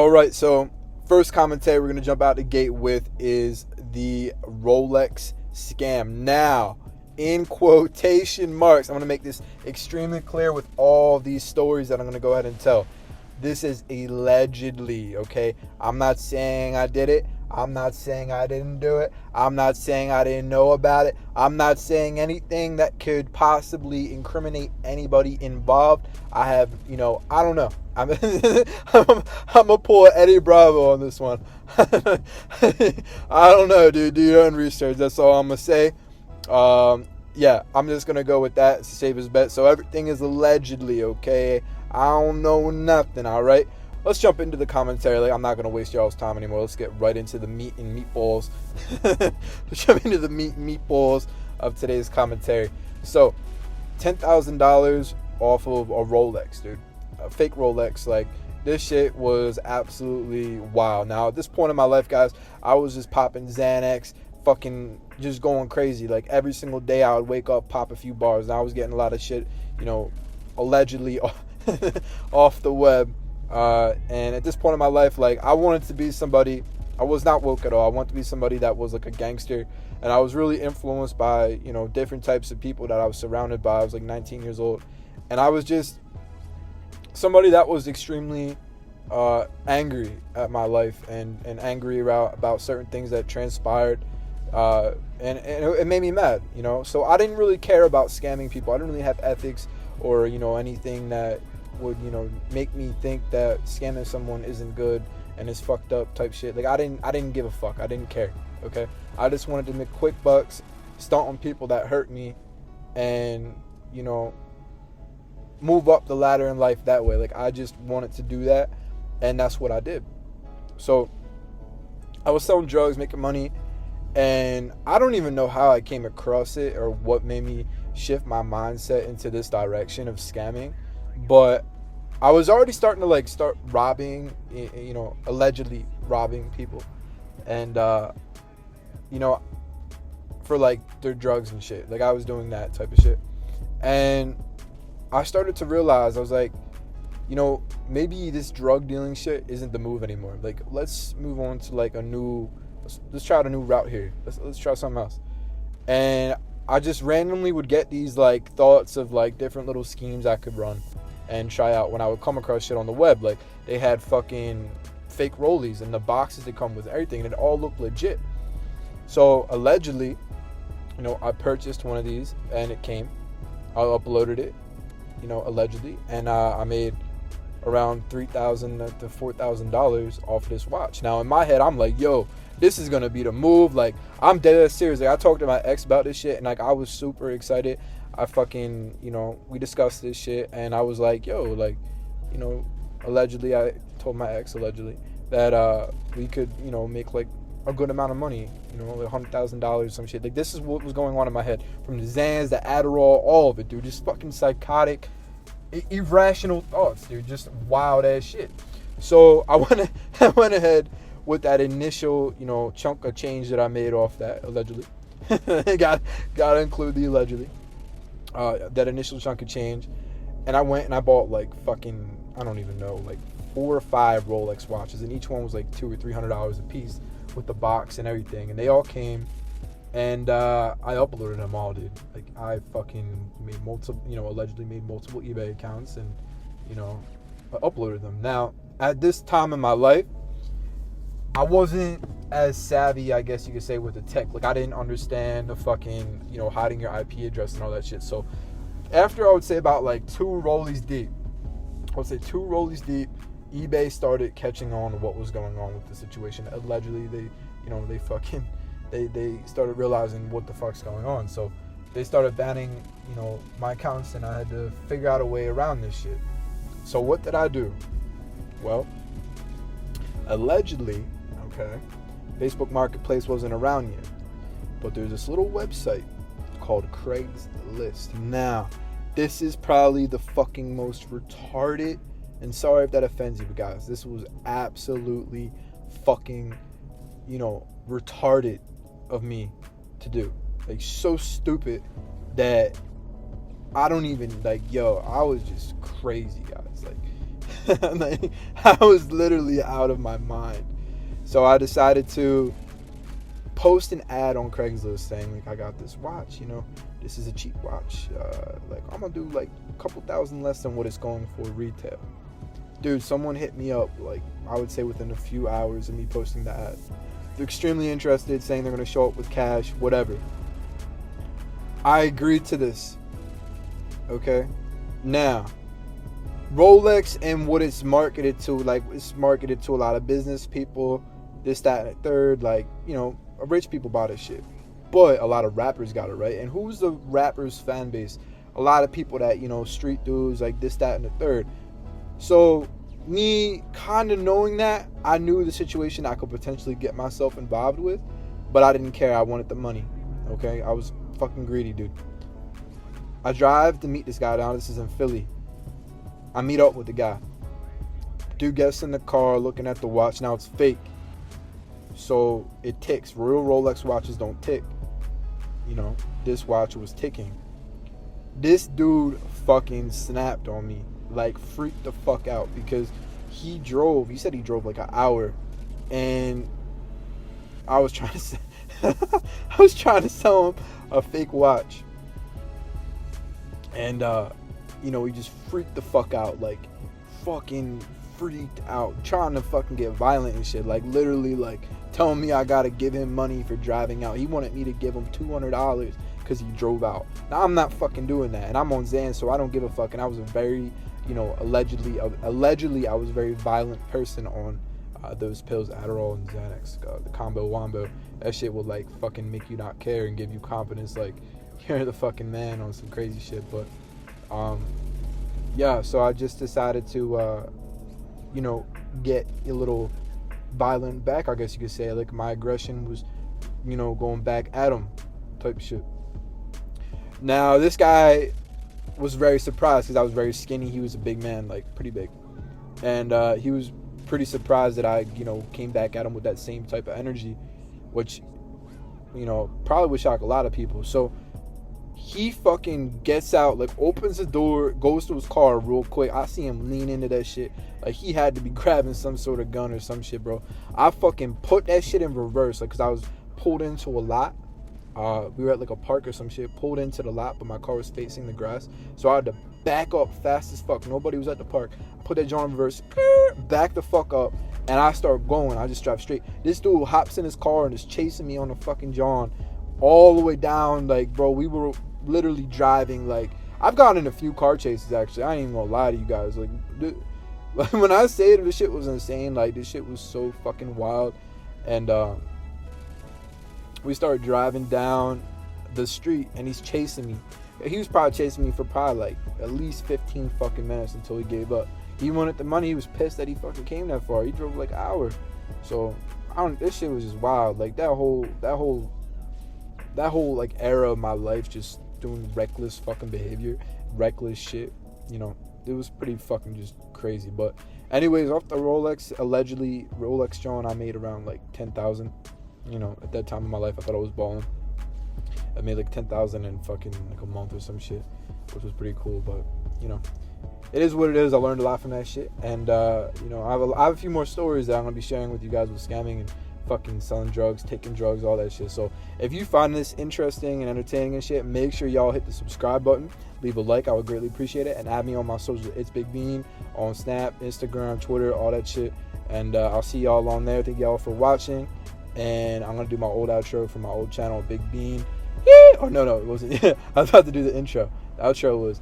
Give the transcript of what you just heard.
All right, so first commentary we're going to jump out the gate with is the Rolex scam. Now, in quotation marks, I'm going to make this extremely clear with all these stories that I'm going to go ahead and tell. This is allegedly, okay? I'm not saying I did it. I'm not saying I didn't do it. I'm not saying I didn't know about it. I'm not saying anything that could possibly incriminate anybody involved. I have, I don't know. I'm gonna pull Eddie Bravo on this one. I don't know, dude. Do your own research. That's all I'm gonna say. Yeah, I'm just gonna go with that to save his bet. So everything is allegedly, okay? I don't know nothing. All right. Let's jump into the commentary. Like, I'm not going to waste y'all's time anymore. Let's get right into the meat and meatballs. Let's jump into the meat and meatballs of today's commentary. So, $10,000 off of a Rolex, dude. A fake Rolex. Like, this shit was absolutely wild. Now, at this point in my life, guys, I was just popping Xanax, fucking just going crazy. Like, every single day I would wake up, pop a few bars. And I was getting a lot of shit, allegedly off the web. And at this point in my life, like, I wanted to be somebody. I was not woke at all. I wanted to be somebody that was like a gangster, and I was really influenced by different types of people that I was surrounded by. I was like 19 years old, and I was just somebody that was extremely angry at my life and angry about certain things that transpired, and it made me mad. So I didn't really care about scamming people. I didn't really have ethics or anything that would make me think that scamming someone isn't good and is fucked up type shit. Like, I didn't give a fuck. I didn't care. Okay, I just wanted to make quick bucks, stunt on people that hurt me, and move up the ladder in life that way. Like, I just wanted to do that, and that's what I did. So I was selling drugs, making money, and I don't even know how I came across it or what made me shift my mindset into this direction of scamming. But I was already starting to start robbing, allegedly robbing people, and for their drugs and shit. Like, I was doing that type of shit, and I started to realize, I was like, maybe this drug dealing shit isn't the move anymore. Like, let's move on to let's try out a new route here. Let's try something else. And I just randomly would get these thoughts of different little schemes I could run and try out when I would come across shit on the web. Like, they had fucking fake rollies and the boxes that come with everything, and it all looked legit. So allegedly, I purchased one of these, and it came. I uploaded it, allegedly, and I made around $3,000 to $4,000 off of this watch. Now in my head, I'm like, yo, this is gonna be the move. Like, I'm dead ass serious. Like, I talked to my ex about this shit, and I was super excited. I fucking, we discussed this shit, and I was like, yo, allegedly, I told my ex, allegedly, that we could, make a good amount of money, $100,000, some shit. Like, this is what was going on in my head. From the Xans, the Adderall, all of it, dude. Just fucking psychotic, irrational thoughts, dude. Just wild ass shit. So I went ahead with that initial, chunk of change that I made off that, allegedly. Gotta include the allegedly. That initial chunk of change, and I went and I bought I don't even know, 4 or 5 Rolex watches, and each one was $200 or $300 a piece with the box and everything, and they all came, and I uploaded them all, dude. Like, I fucking made multiple, allegedly made multiple eBay accounts, and I uploaded them. Now, at this time in my life, I wasn't as savvy, I guess you could say, with the tech. Like, I didn't understand the fucking, hiding your IP address and all that shit. So after, I would say about 2 rollies deep, eBay started catching on to what was going on with the situation. Allegedly, they started realizing what the fuck's going on. So they started banning, my accounts, and I had to figure out a way around this shit. So what did I do? Well, allegedly, Facebook Marketplace wasn't around yet, but there's this little website called Craigslist. Now, this is probably the fucking most retarded, and sorry if that offends you, but guys, this was absolutely fucking, retarded of me to do. So stupid that I don't even, I was just crazy, guys. Like, I was literally out of my mind. So I decided to post an ad on Craigslist saying, like, I got this watch, this is a cheap watch. Like, I'm gonna do like a couple thousand less than what it's going for retail. Dude, someone hit me up, like, I would say within a few hours of me posting the ad. They're extremely interested, saying they're gonna show up with cash, whatever. I agreed to this. Okay? Now, Rolex and what it's marketed to, like, it's marketed to a lot of business people, this, that, and the third, like, rich people buy this shit. But a lot of rappers got it, right? And who's the rappers' fan base? A lot of people that, street dudes, like this, that, and the third. So, me kind of knowing that, I knew the situation I could potentially get myself involved with, but I didn't care. I wanted the money, okay? I was fucking greedy, dude. I drive to meet this guy down. This is in Philly. I meet up with the guy. Dude gets in the car looking at the watch. Now it's fake. So it ticks. Real Rolex watches don't tick. This watch was ticking. This dude fucking snapped on me. Like, freaked the fuck out because he said he drove like an hour, and I was trying to sell him a fake watch. And he just freaked the fuck out, like fucking freaked out, trying to fucking get violent and shit, like literally like telling me I gotta give him money for driving out. He wanted me to give him $200 because he drove out. Now I'm not fucking doing that, and I'm on Xan, so I don't give a fuck. And I was a very, allegedly I was a very violent person on those pills, Adderall and Xanax, the combo wombo. That shit will like fucking make you not care and give you confidence, like you're the fucking man on some crazy shit. But yeah, so I just decided to get a little violent back, I guess you could say. Like, my aggression was going back at him type of shit. Now this guy was very surprised because I was very skinny. He was a big man, like pretty big, and he was pretty surprised that I came back at him with that same type of energy, which probably would shock a lot of people. So he fucking gets out, like opens the door, goes to his car real quick. I see him lean into that shit like he had to be grabbing some sort of gun or some shit, bro. I fucking put that shit in reverse, like, because I was pulled into a lot. We were at like a park or some shit, pulled into the lot, but my car was facing the grass, so I had to back up fast as fuck. Nobody was at the park. Put that joint in reverse, back the fuck up, and I start going. I just drive straight. This dude hops in his car and is chasing me on the fucking John all the way down. Like, bro, we were literally driving. Like, I've gotten in a few car chases, actually. I ain't even gonna lie to you guys. Like, when I say it, this shit was insane. Like, this shit was so fucking wild. And we started driving down the street, and he's chasing me. He was probably chasing me for probably like at least 15 fucking minutes until he gave up. He wanted the money. He was pissed that he fucking came that far. He drove like an hour. So this shit was just wild. Like, that whole like era of my life, just doing reckless fucking behavior, reckless shit. It was pretty fucking just crazy. But anyways, off the Rolex, allegedly Rolex John, I made around like 10,000. At that time in my life, I thought I was balling. I made like 10,000 in fucking like a month or some shit, which was pretty cool. But it is what it is. I learned a lot from that shit, and I have a few more stories that I'm gonna be sharing with you guys with scamming and fucking selling drugs, taking drugs, all that shit. So if you find this interesting and entertaining and shit, make sure y'all hit the subscribe button, leave a like. I would greatly appreciate it, and add me on my social. It's Big Bean on Snap, Instagram, Twitter, all that shit. And I'll see y'all on there. Thank y'all for watching. And I'm gonna do my old outro from my old channel, Big Bean. Oh no, it wasn't. I was about to do the intro. The outro was